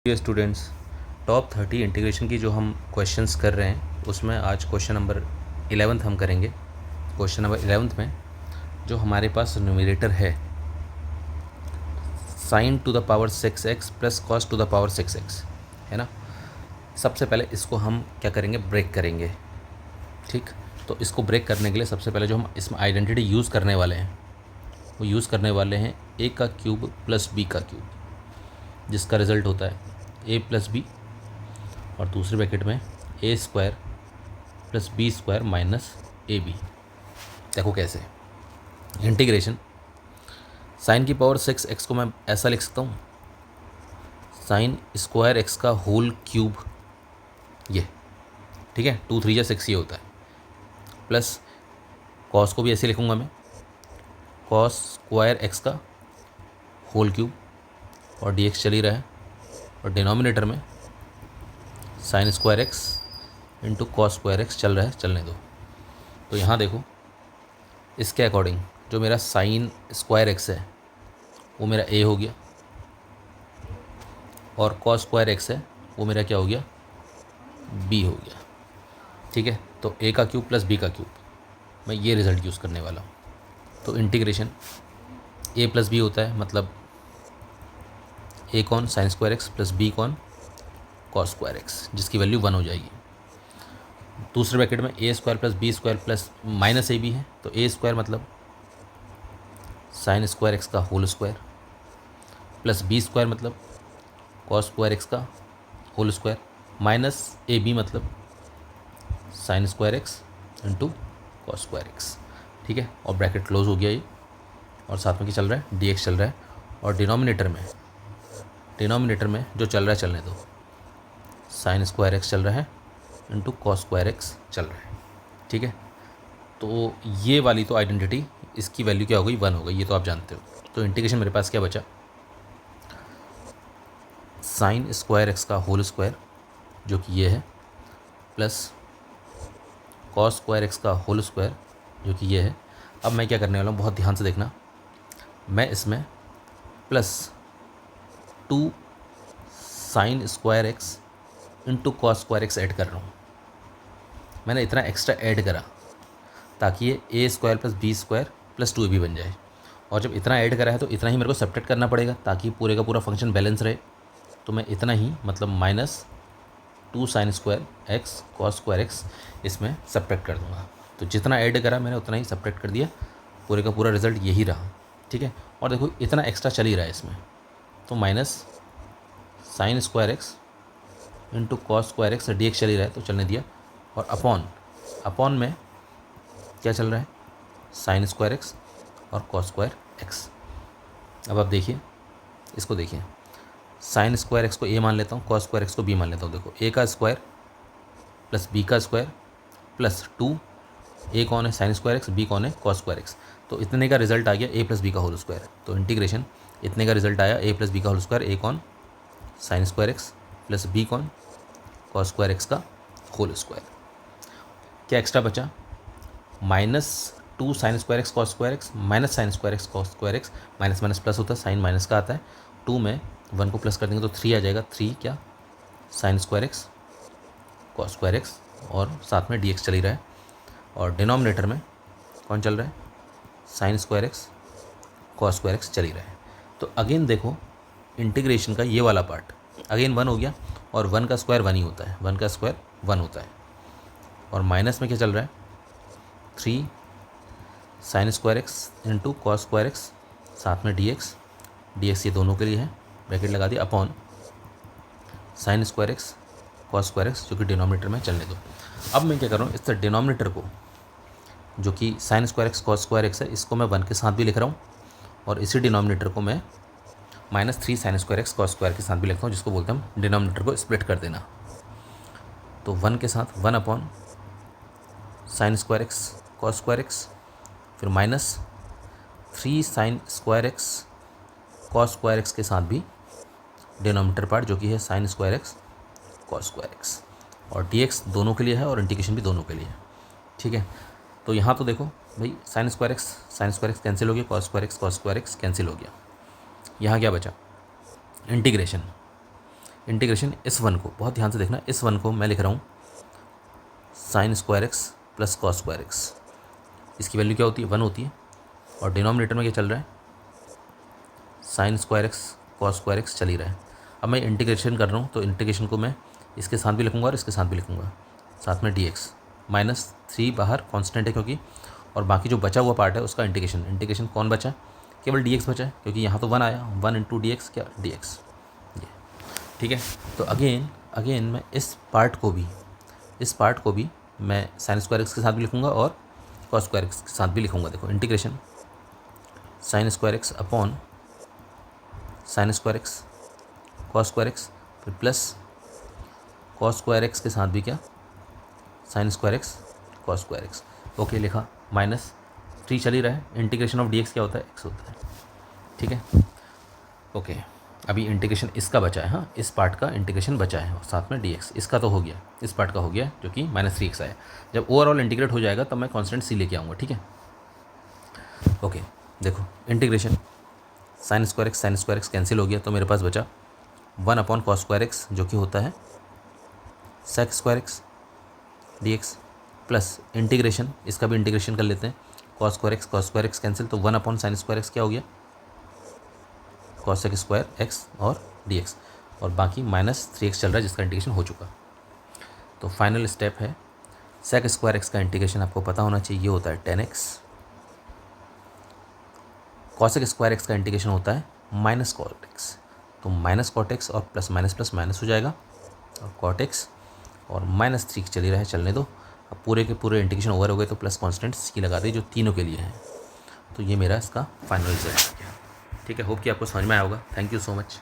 Dear students, top 30 integration की जो हम क्वेश्चंस कर रहे हैं उसमें आज क्वेश्चन नंबर 11 हम करेंगे। क्वेश्चन नंबर 11 में जो हमारे पास न्यूमरेटर है sin to the power 6x plus cos to the power 6x है ना। सबसे पहले इसको हम क्या करेंगे, ब्रेक करेंगे। ठीक, तो इसको ब्रेक करने के लिए सबसे पहले जो हम इसमें आइडेंटिटी यूज़ करने वाले हैं वो यूज़ करने वाले हैं a का क्यूब प्लस b का क्यूब, जिसका रिज़ल्ट होता है a प्लस बी और दूसरे ब्रैकेट में A square plus B square minus A B. देखो कैसे इंटीग्रेशन साइन की पावर 6x को मैं ऐसा लिख सकता हूँ, साइन स्क्वायर x का होल क्यूब, ये ठीक है, 2 3 या 6 ये होता है, प्लस कॉस को भी ऐसे लिखूँगा मैं, कॉस स्क्वायर x का होल क्यूब और dx चल ही रहा है, और डिनोमिनेटर में sign square X into cos square x चल रहा है, चलने दो। तो यहाँ देखो इसके अकॉर्डिंग जो मेरा साइन स्क्वायर एक्स है वो मेरा a हो गया, और कॉस स्क्वायर एक्स है वो मेरा क्या हो गया, b हो गया। ठीक है, तो a का क्यूब प्लस b का क्यूब, मैं ये रिज़ल्ट यूज़ करने वाला हूँ। तो इंटीग्रेशन a प्लस बी होता है, मतलब a कॉन sine square X plus b कॉन कॉस स्क्वायर एक्स, जिसकी वैल्यू 1 हो जाएगी। दूसरे ब्रैकेट में A square plus B square plus minus A B है, तो ए स्क्वायर मतलब साइन स्क्वायर एक्स का whole square plus B square मतलब कॉस स्क्वायर एक्स का whole square minus A B मतलब sine square X into cos square X. ठीक है, और ब्रैकेट क्लोज हो गया ये, और साथ में क्या चल रहा है, डी एक्स चल रहा है, और डिनोमिनेटर में जो चल रहा है चलने दो, साइन स्क्वायर एक्स चल रहा है इंटू कॉस स्क्वायर एक्स चल रहा है। ठीक है, तो ये वाली तो आइडेंटिटी, इसकी वैल्यू क्या हो गई, 1 हो गई, ये तो आप जानते हो। तो इंटीग्रेशन मेरे पास क्या बचा, साइन स्क्वायर एक्स का होल स्क्वायर जो कि ये है, प्लस कॉस स्क्वायर एक्स का होल स्क्वायर जो कि ये है। अब मैं क्या करने वाला हूँ, बहुत ध्यान से देखना, मैं इसमें plus 2 sign square X into cos square x add कर रहा हूँ। मैंने इतना एक्स्ट्रा ऐड करा ताकि ये A square plus B square plus 2ab बन जाए, और जब इतना ऐड करा है तो इतना ही मेरे को सब्ट्रैक्ट करना पड़ेगा ताकि पूरे का पूरा फंक्शन बैलेंस रहे। तो मैं इतना ही, मतलब minus 2 sign square x cos square x इसमें सब्ट्रैक्ट कर दूँगा। तो जितना ऐड करा मैंने उतना ही सब्ट्रैक्ट कर दिया, पूरे का पूरा रिजल्ट यही रहा। ठीक है, और देखो इतना एक्स्ट्रा चल ही रहा है इसमें, तो minus sign square X into cos square x d x चल ही रहा है तो चलने दिया, और अपॉन में क्या चल रहा है, साइन स्क्वायर एक्स और कॉस स्क्वायर एक्स। अब आप देखिए, इसको देखिए, साइन स्क्वायर एक्स को a मान लेता हूँ, कॉस स्क्वायर एक्स को b मान लेता हूँ। देखो a का स्क्वायर प्लस b का स्क्वायर प्लस 2, a कौन है साइन स्क्वायर एक्स, b कौन है कॉस स्क्वायर एक्स, तो इतने का रिजल्ट आ गया a प्लस बी का होल स्क्वायर। तो इंटीग्रेशन इतने का रिजल्ट आया a प्लस बी का होल स्क्वायर, a कौन sign square X plus b कौन कॉस स्क्वायर एक्स का होल स्क्वायर। क्या एक्स्ट्रा बचा, minus 2 sign square x cos square x minus sign square x cos square x, minus minus plus होता है, sign minus का आता है, 2 में 1 को प्लस कर देंगे तो 3 आ जाएगा, 3 क्या sign square x cos square x, और साथ में डी एक्स चल ही रहा है, और डिनोमिनेटर में कौन चल रहा है, sign square x cos square x चल ही रहा है। तो अगेन देखो इंटीग्रेशन का ये वाला पार्ट अगेन 1 हो गया, और 1 का स्क्वायर 1 ही होता है, 1 का स्क्वायर 1 होता है, और माइनस में क्या चल रहा है, 3 sign square X into cos square x, साथ में डी एक्स ये दोनों के लिए है, ब्रैकेट लगा दिया, upon sine square x cos square x जो कि डिनोमिनेटर में चलने दो। अब मैं क्या कर रहा हूँ, इस डिनोमिनेटर को जो कि sign square x cos square x है, इसको मैं 1 के साथ भी लिख रहा हूँ, और इसी डिनोमिनेटर को मैं -3 sign square x cos square के साथ भी लिखता हूँ, जिसको बोलते हैं डिनोमिनेटर को स्प्लिट कर देना। तो 1 के साथ 1 upon sine square x cos square x, फिर -3 sign square x cos square x के साथ भी डिनोमिनेटर पार्ट जो कि है sign square x cos square x, और डी एक्स दोनों के लिए है और इंटीग्रेशन भी दोनों के लिए है। ठीक है, तो यहाँ तो देखो भाई साइन स्क्वायर एक्स कैंसिल हो गया, कॉस स्क्वायर एक्स कैंसिल हो गया। यहाँ क्या बचा, इंटीग्रेशन इंटीग्रेशन इस वन को, बहुत ध्यान से देखना, इस वन को मैं लिख रहा हूँ sign square X plus cos square x. इसकी वैल्यू क्या होती है, 1 होती है, और डिनोमिनेटर में क्या चल रहा है, sign square x cos square x चल ही रहा है। अब मैं इंटीग्रेशन कर रहा हूँ, तो इंटीग्रेशन को मैं इसके साथ भी लिखूँगा और इसके साथ भी लिखूँगा, साथ में डी एक्स -3 बाहर कांस्टेंट है क्योंकि, और बाकी जो बचा हुआ पार्ट है उसका इंटीग्रेशन कौन बचा, केवल डी एक्स बचा है क्योंकि यहाँ तो 1 आया, 1 इंटू डी एक्स, क्या डी एक्स, ये ठीक है। तो अगेन मैं इस पार्ट को भी मैं साइन स्क्वायर एक्स के साथ भी लिखूँगा और कॉस स्क्वायर एक्स के साथ भी लिखूँगा। देखो integration sign square x upon sine square x cos square x, फिर प्लस कॉस स्क्वायर एक्स के साथ भी क्या, sign square x cos square x. Okay लिखा, -3 चल ही रहा है, इंटीग्रेशन ऑफ डी एक्स क्या होता है, एक्स होता है, ठीक है। ओके अभी इंटीग्रेशन इसका बचा है, हाँ इस पार्ट का इंटीग्रेशन बचा है और साथ में डी एक्स, इसका तो हो गया, इस पार्ट का हो गया जो कि -3x आया। जब ओवरऑल इंटीग्रेट हो जाएगा तब मैं कांस्टेंट सी लेके आऊँगा, ठीक है। ओके देखो integration sign square x cancel हो गया, तो मेरे पास बचा 1 अपॉन कॉस स्क्वायर एक्स जो कि होता है sec square x d x, plus integration, इसका भी इंटीग्रेशन कर लेते हैं, कॉस स्क्वायर एक्स कैंसिल, तो 1 अपॉन साइन स्क्वायर एक्स क्या हो गया, कॉसेक स्क्वायर एक्स और डी एक्स, और बाकी -3x चल रहा है जिसका इंटीग्रेशन हो चुका। तो फाइनल स्टेप है सेक स्क्वायर एक्स का इंटीग्रेशन, आपको पता होना चाहिए, ये होता है 10x, कॉसेक स्क्वायर एक्स का इंटीग्रेशन होता है माइनस कॉट एक्स, तो माइनस कॉट एक्स और प्लस माइनस हो जाएगा, और कॉट एक्स और -3 चल ही रहा है, चलने दो। अब पूरे के पूरे इंटीग्रेशन ओवर हो गए तो प्लस कॉन्स्टेंट सी लगा दी जो तीनों के लिए है। तो ये मेरा इसका फाइनल रिजल्ट है, ठीक है। होप कि आपको समझ में आया होगा। Thank you so much.